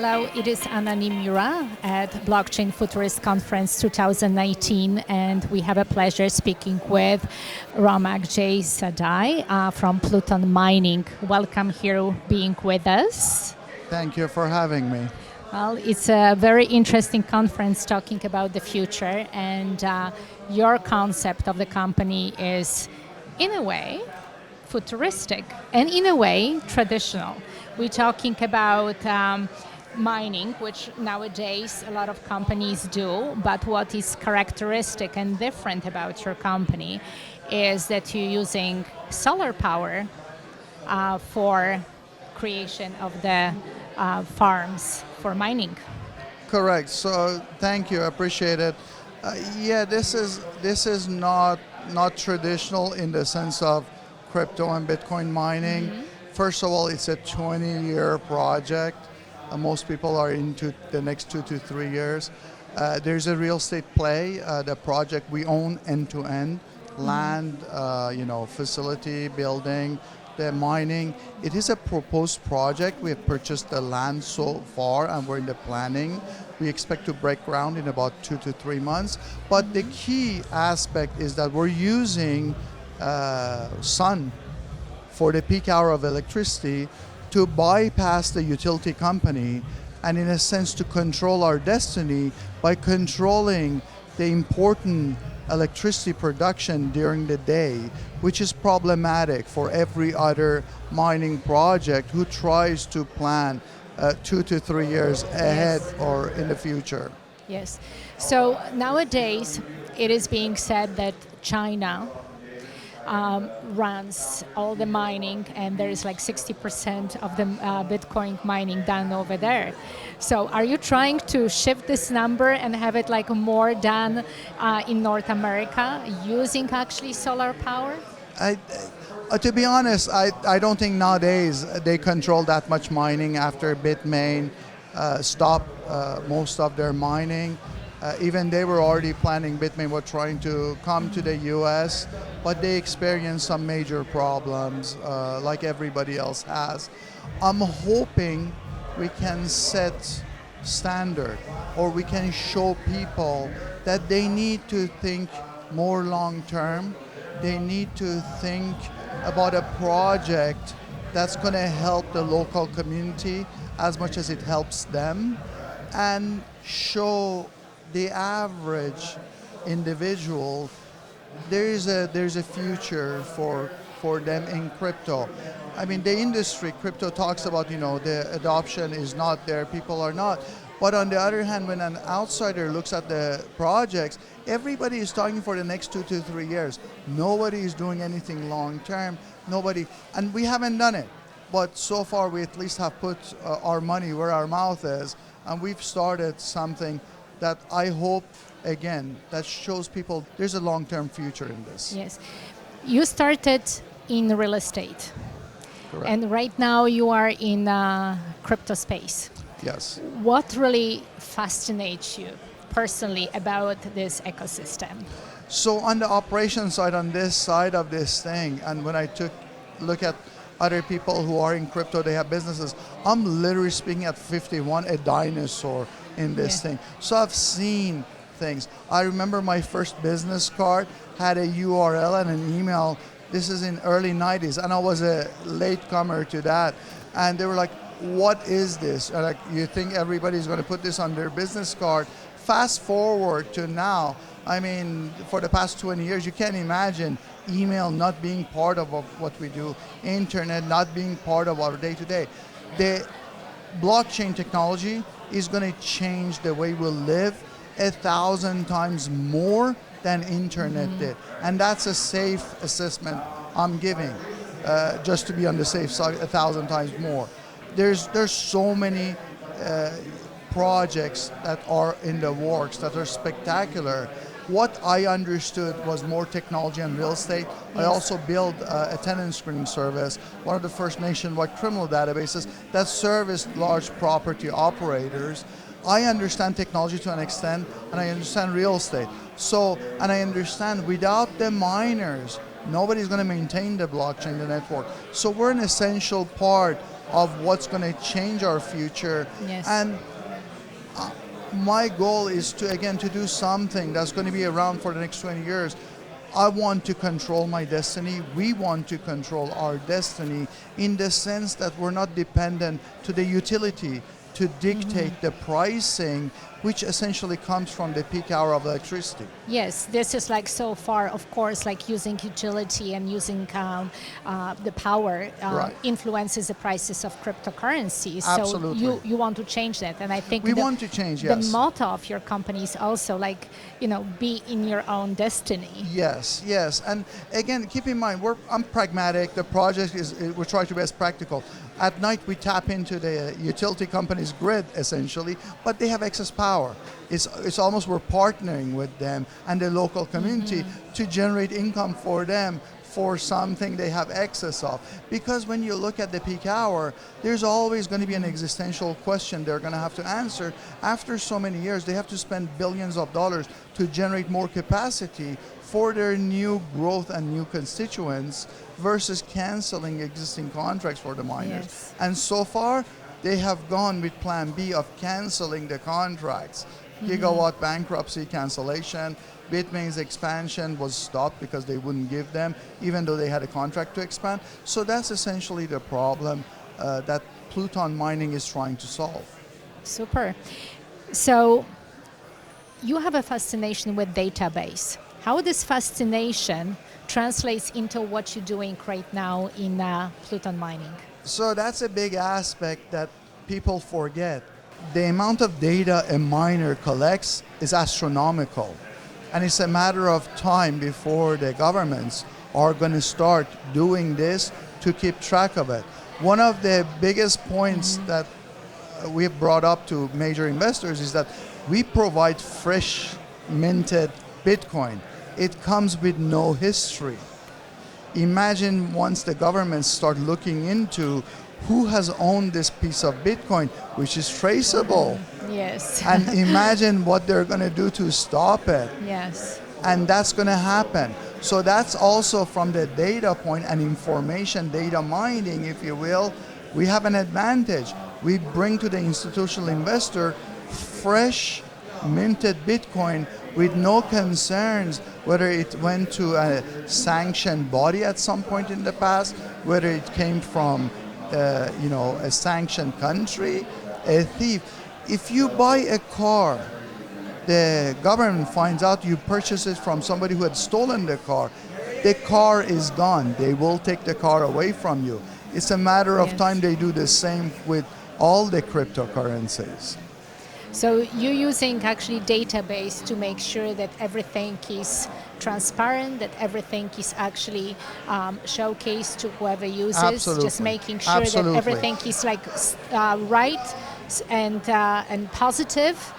Hello, it is Anna Niemira at Blockchain Futurist Conference 2019, and we have a pleasure speaking with Ramak J. Sedigh from Plouton Mining. Welcome here being with us. Thank you for having me. Well, it's a very interesting conference talking about the future, and your concept of the company is, in a way, futuristic and in a way traditional. We're talking about mining, which nowadays a lot of companies do, but what is characteristic and different about your company is that you're using solar power for creation of the farms for mining. Correct. So thank you. I appreciate it. This is not traditional in the sense of crypto and Bitcoin mining. Mm-hmm. First of all, it's a 20-year project. Most people are into the next 2 to 3 years. There's a real estate play. The project we own end-to-end, land, facility, building, the mining. It is a proposed project. We have purchased the land so far and we're in the planning. We expect to break ground in about 2 to 3 months. But the key aspect is that we're using sun for the peak hour of electricity to bypass the utility company and in a sense to control our destiny by controlling the important electricity production during the day, which is problematic for every other mining project who tries to plan 2 to 3 years ahead or in the future. Yes. So nowadays it is being said that China runs all the mining, and there is like 60% of the Bitcoin mining done over there. So are you trying to shift this number and have it like more done in North America using actually solar power? To be honest, I don't think nowadays they control that much mining after Bitmain stopped most of their mining. Even they were already planning, Bitmain were trying to come to the US, but they experienced some major problems like everybody else has. I'm hoping we can set standard, or we can show people that they need to think more long term. They need to think about a project that's going to help the local community as much as it helps them, and show the average individual there's a future for them in crypto. I mean, the industry, crypto talks about, the adoption is not there, people are not. But on the other hand, when an outsider looks at the projects, everybody is talking for the next 2 to 3 years. Nobody is doing anything long term. Nobody, and we haven't done it. But so far, we at least have put our money where our mouth is, and we've started something that I hope, again, that shows people there's a long-term future in this. Yes. You started in real estate. Correct. And right now you are in crypto space. Yes. What really fascinates you personally about this ecosystem? So on the operation side, on this side of this thing, and when I look at other people who are in crypto, they have businesses, I'm literally speaking at 51, a dinosaur in this thing. So I've seen things. I remember my first business card had a URL and an email. This is in early 90s, and I was a latecomer to that. And they were like, what is this? And like, you think everybody's going to put this on their business card? Fast forward to now. I mean, for the past 20 years, you can't imagine email not being part of what we do, internet not being part of our day-to-day. The blockchain technology is going to change the way we live 1,000 times more than internet did. And that's a safe assessment I'm giving, just to be on the safe side, 1,000 times more. There's so many projects that are in the works that are spectacular. What I understood was more technology and real estate. Yes. I also built a tenant screening service, one of the first nationwide criminal databases that serviced large property operators. I understand technology to an extent, and I understand real estate. So, and I understand without the miners, nobody's going to maintain the blockchain, the network. So we're an essential part of what's going to change our future. Yes. And my goal is to, again, to do something that's going to be around for the next 20 years. I want to control my destiny. We want to control our destiny in the sense that we're not dependent to the utility to dictate the pricing, which essentially comes from the peak hour of electricity. Yes, this is like so far, of course, like using utility and using the power Right. influences the prices of cryptocurrencies. Absolutely. So you want to change that, and I think We want to change, the yes. motto of your company is also like, be in your own destiny. Yes, yes. And again, keep in mind, I'm pragmatic. The project we're trying to be as practical. At night, we tap into the utility company's grid, essentially, but they have excess power. It's almost we're partnering with them and the local community to generate income for them for something they have excess of. Because when you look at the peak hour, there's always going to be an existential question they're going to have to answer. After so many years, they have to spend billions of dollars to generate more capacity for their new growth and new constituents versus canceling existing contracts for the miners. Yes. And so far, they have gone with plan B of canceling the contracts. Gigawatt bankruptcy cancellation, Bitmain's expansion was stopped because they wouldn't give them, even though they had a contract to expand. So that's essentially the problem that Plouton Mining is trying to solve. Super. So you have a fascination with database. How this fascination translates into what you're doing right now in Plouton Mining? So that's a big aspect that people forget. The amount of data a miner collects is astronomical. And it's a matter of time before the governments are going to start doing this to keep track of it. One of the biggest points that we have brought up to major investors is that we provide fresh minted Bitcoin. It comes with no history. Imagine once the governments start looking into who has owned this piece of Bitcoin, which is traceable. Yes. And imagine what they're going to do to stop it. Yes. And that's going to happen. So that's also from the data point and information data mining, if you will, we have an advantage. We bring to the institutional investor fresh minted Bitcoin with no concerns whether it went to a sanctioned body at some point in the past, whether it came from a sanctioned country, a thief. If you buy a car, the government finds out you purchased it from somebody who had stolen the car is gone. They will take the car away from you. It's a matter of time. They do the same with all the cryptocurrencies. So you're using actually database to make sure that everything is transparent, that everything is actually showcased to whoever uses. Absolutely. Just making sure Absolutely. that everything is like right and positive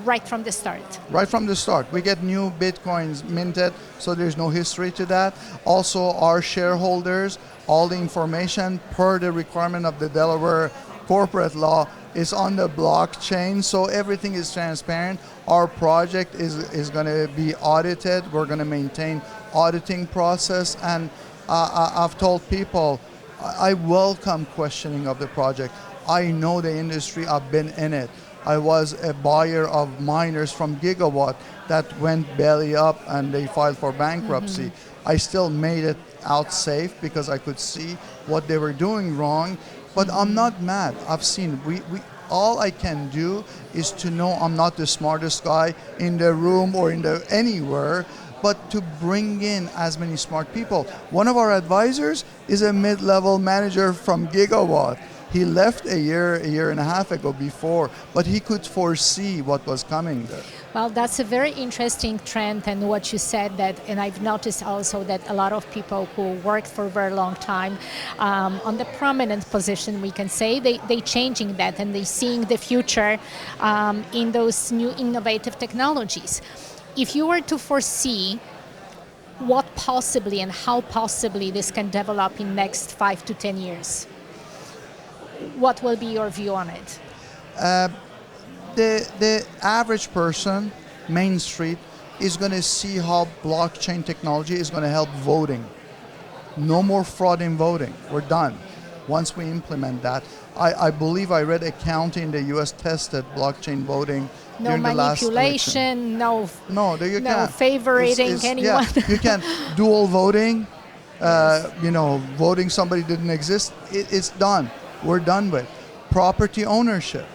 right from the start. Right from the start. We get new Bitcoins minted, so there's no history to that. Also, our shareholders, all the information per the requirement of the Delaware corporate law is on the blockchain, so everything is transparent. Our project is going to be audited. We're going to maintain auditing process, and I've told people I welcome questioning of the project. I know the industry. I've been in it. I was a buyer of miners from Gigawatt that went belly up and they filed for bankruptcy. I still made it out safe because I could see what they were doing wrong. But I'm not mad. I've seen, all I can do is to know I'm not the smartest guy in the room or anywhere, but to bring in as many smart people. One of our advisors is a mid-level manager from Gigawatt. He left a year and a half ago before, but he could foresee what was coming there. Well, that's a very interesting trend, and what you said that, and I've noticed also that a lot of people who worked for a very long time on the prominent position, we can say, they changing that and they seeing the future in those new innovative technologies. If you were to foresee what possibly and how possibly this can develop in next 5 to 10 years, what will be your view on it? The average person, Main Street, is going to see how blockchain technology is going to help voting. No more fraud in voting. We're done. once we implement that. I believe I read a county in the US tested blockchain voting No during the last election. manipulation, no You no can't. favoring anyone. Yeah, you can dual voting. Voting somebody didn't exist. It's done. We're done with property ownership,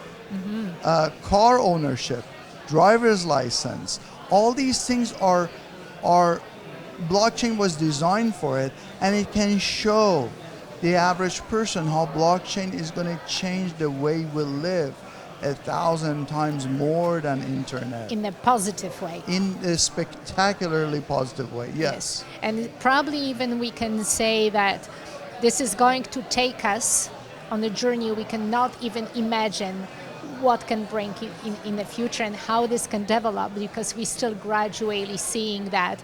car ownership, driver's license. All these things are blockchain was designed for it, and it can show the average person how blockchain is going to change the way we live 1,000 times more than internet. In a positive way. In a spectacularly positive way, yes. And probably even we can say that this is going to take us on a journey we cannot even imagine what can bring in the future and how this can develop, because we're still gradually seeing that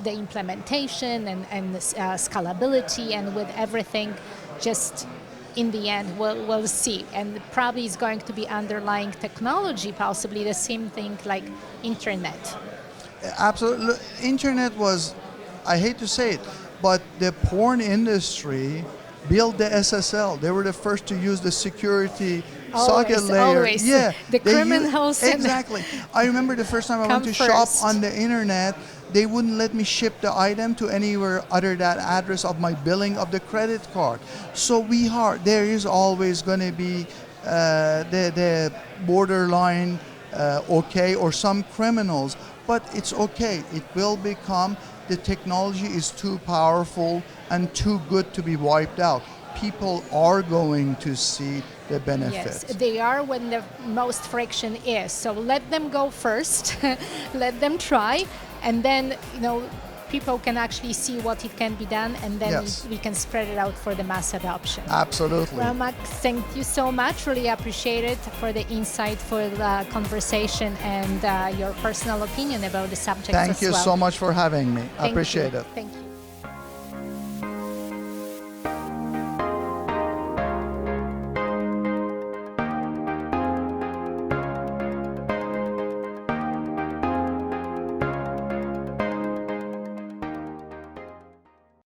the implementation and scalability, and with everything, just in the end we'll see. And probably is going to be underlying technology, possibly the same thing like internet. Absolutely. Internet was, I hate to say it, but the porn industry built the SSL. They were the first to use the security socket layer. Always. Yeah, The criminals. Exactly. I remember the first time I went to shop on the internet, they wouldn't let me ship the item to anywhere other than address of my billing of the credit card. So there is always going to be the borderline okay, or some criminals, but it's okay. It will become, the technology is too powerful and too good to be wiped out. People are going to see the benefits. Yes, they are when the most friction is. So let them go first, let them try, and then people can actually see what it can be done, and then we can spread it out for the mass adoption. Absolutely. Ramak, thank you so much. Really appreciate it for the insight, for the conversation, and your personal opinion about the subject. Thank you so much for having me. I appreciate it. Thank you.